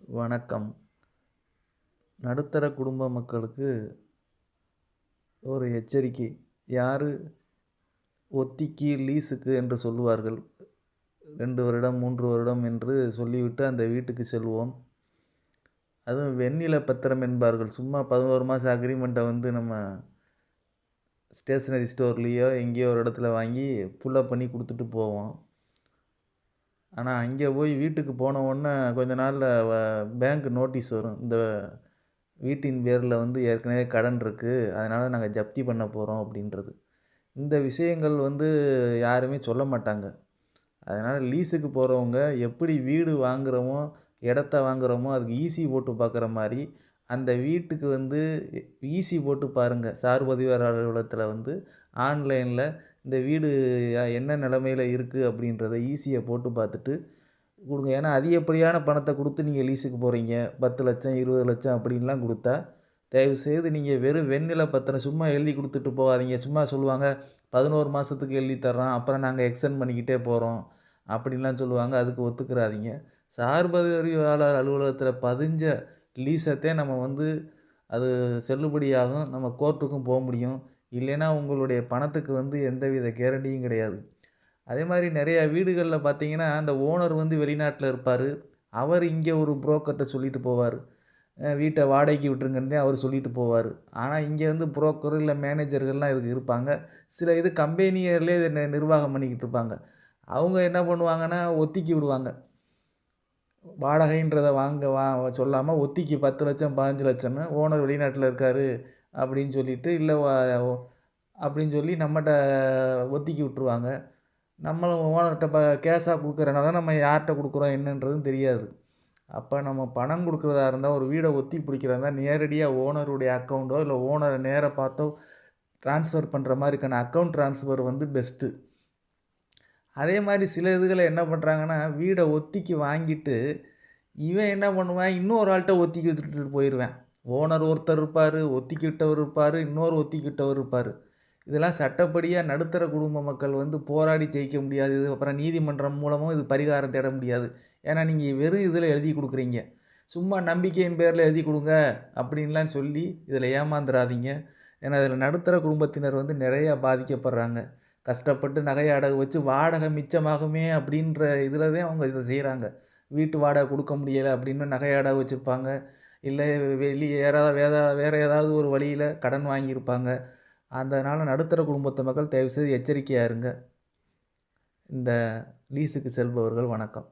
வணக்கம். நடுத்தர குடும்ப மக்களுக்கு ஒரு எச்சரிக்கை. யாரு ஒத்திக்கு, லீஸுக்கு என்று சொல்லுவார்கள். 2 வருடம், 3 வருடம் என்று சொல்லிவிட்டு அந்த வீட்டுக்கு செல்வோம். அதுவும் வெண்ணில பத்திரம் என்பார்கள். சும்மா 11 மாச அக்ரீமெண்ட்ட நம்ம ஸ்டேஷனரி ஸ்டோர்லேயோ எங்கேயோ ஒரு இடத்துல வாங்கி புல்லப் பண்ணி குடுத்துட்டு போவோம். ஆனா, அங்கே போய் வீட்டுக்கு போன உடனே கொஞ்ச நாள்ல பேங்க் நோட்டீஸ் வரும். இந்த வீட்டின் பேர்ல ஏற்கனவே கடன் இருக்கு. அதனால நாங்க ஜப்தி பண்ண போறோம் அப்படின்றது. இந்த விஷயங்கள் யாருமே சொல்ல மாட்டாங்க. அதனால லீஸுக்கு போறவங்க எப்படி வீடு வாங்குறோமோ, இடத்த வாங்குறோமோ அதுக்கு ஈசி போட்டு பார்க்குற மாரி, அந்த வீட்டுக்கு ஈசி போட்டு பாருங்க. சார் பதிவாளர் அலுவலகத்தில ஆன்லைன்ல இந்த வீடு என்ன நிலைமையில இருக்கு அப்படின்றத ஈசிய போட்டு பார்த்துட்டு குடுங்க. ஏன்னா அதிகப்படியான பணத்த குடுத்து நீங்க லீஸுக்கு போறீங்க. 10,00,000 20,00,000 அப்படின்லாம் குடுத்தா, தயவுசெய்து நீங்க வெறும் வெண்ணில பத்திரம் சும்மா எழுதி குடுத்துட்டு போகாதீங்க. சும்மா சொல்லுவாங்க, 11 மாசத்துக்கு எழுதி தர்றோம். அப்புறம் நாங்க எக்ஸ்டெண்ட் பண்ணிக்கிட்டே போறோம். அப்படின்லாம் சொல்லுவாங்க. அதுக்கு ஒத்துக்கிறாதீங்க. சார்பதிவாளர் அலுவலகத்தில பதிஞ்ச லீஸத்தே நம்ம அது செல்லுபடியாகும். நம்ம கோர்ட்டுக்கும் போ முடியும். இல்லைன்னா உங்களுடைய பணத்துக்கு எந்தவித கேரண்டியும் கிடையாது. அதே மாரி நெறைய வீடுகள்ல பார்த்தீங்கன்னா, அந்த ஓனர் வெளிநாட்ல இருப்பாரு. அவர் இங்க ஒரு புரோக்கர்ட்ட சொல்லிட்டு போவாரு. வீட்ட வாடகைக்கு விட்டுருங்கன்னு தான் அவரு சொல்லிட்டு போவாரு. ஆனா, இங்க புரோக்கர் இல்ல மேனேஜர்கள்லாம் இதுக்கு இருப்பாங்க. சில கம்பெனியர்லயே இத நிர்வாகம் பண்ணிக்கிட்டு இருப்பாங்க. அவங்க என்ன பண்ணுவாங்கன்னா, ஒத்திக்கி விடுவாங்க. வாடகைன்றத சொல்லாம ஒத்திக்கி 10,00,000 15,00,000ன்னு ஓனர் வெளிநாட்ல இருக்காரு அப்படின்னு சொல்லிட்டு, இல்ல அப்படின்னு சொல்லி நம்மட்ட ஒத்திக்கி விட்டுருவாங்க. நம்மளும் ஓனர்ட்ட கேஷா குடுக்குறனால நம்ம யார்ட்ட குடுக்குறோம் என்னன்றதும் தெரியாது. அப்ப நம்ம பணம் குடுக்குறதா இருந்தா, ஒரு வீட ஒத்தி பிடிக்கிறதா இருந்தா, நேரடியா ஓனருடைய அக்கவுண்டோ, இல்ல ஓனர நேரா பார்த்தோ ட்ரான்ஸ்ஃபர் பண்ற மாரிக்கான அக்கவுண்ட் ட்ரான்ஸ்ஃபர் பெஸ்ட்டு. அதே மாரி சில இதுகள என்ன பண்றாங்கன்னா, வீட ஒத்திக்கு வாங்கிட்டு, இவன் என்ன பண்ணுவான், இன்னொரு ஆள்ட்ட ஒத்திக்கு விட்டுட்டு போயிருவான். ஓனர் ஒருத்தர் இருப்பாரு, ஒத்திக்கு விட்டவர் இருப்பாரு, இன்னொரு ஒத்திக்கு விட்டவர் இருப்பாரு. இதெல்லாம் சட்டப்படியா நடுத்தர குடும்ப மக்கள் போராடி ஜெயிக்க முடியாது. இது அப்புறம் நீதிமன்றம் மூலமும் இது பரிகாரம் தேட முடியாது. ஏன்னா, நீங்க வெறும் இதில எழுதி குடுக்குறீங்க. சும்மா நம்பிக்கையின் பேர்ல எழுதி குடுங்க அப்படின்லாம் சொல்லி இதில ஏமாந்துறாதீங்க. ஏன்னா, இதில நடுத்தர குடும்பத்தினர் நெறையா பாதிக்கப்படுறாங்க. கஷ்டப்பட்டு நகைய அடகு வச்சு வாடகை மிச்சமாகுமே அப்படின்ற இதில தான் அவங்க இத செய்றாங்க. வீட்டு வாடகை குடுக்க முடியல அப்படின்னு நகைய அடகு வச்சிருப்பாங்க. இல்ல வெளிய வேற ஏதாவது ஒரு வழியில கடன் வாங்கியிருப்பாங்க. அதனால நடுத்தர குடும்பத்து மக்கள் தயவுசெய்து எச்சரிக்கையா இருங்க. இந்த லீஸுக்கு செல்பவர்கள் வணக்கம்.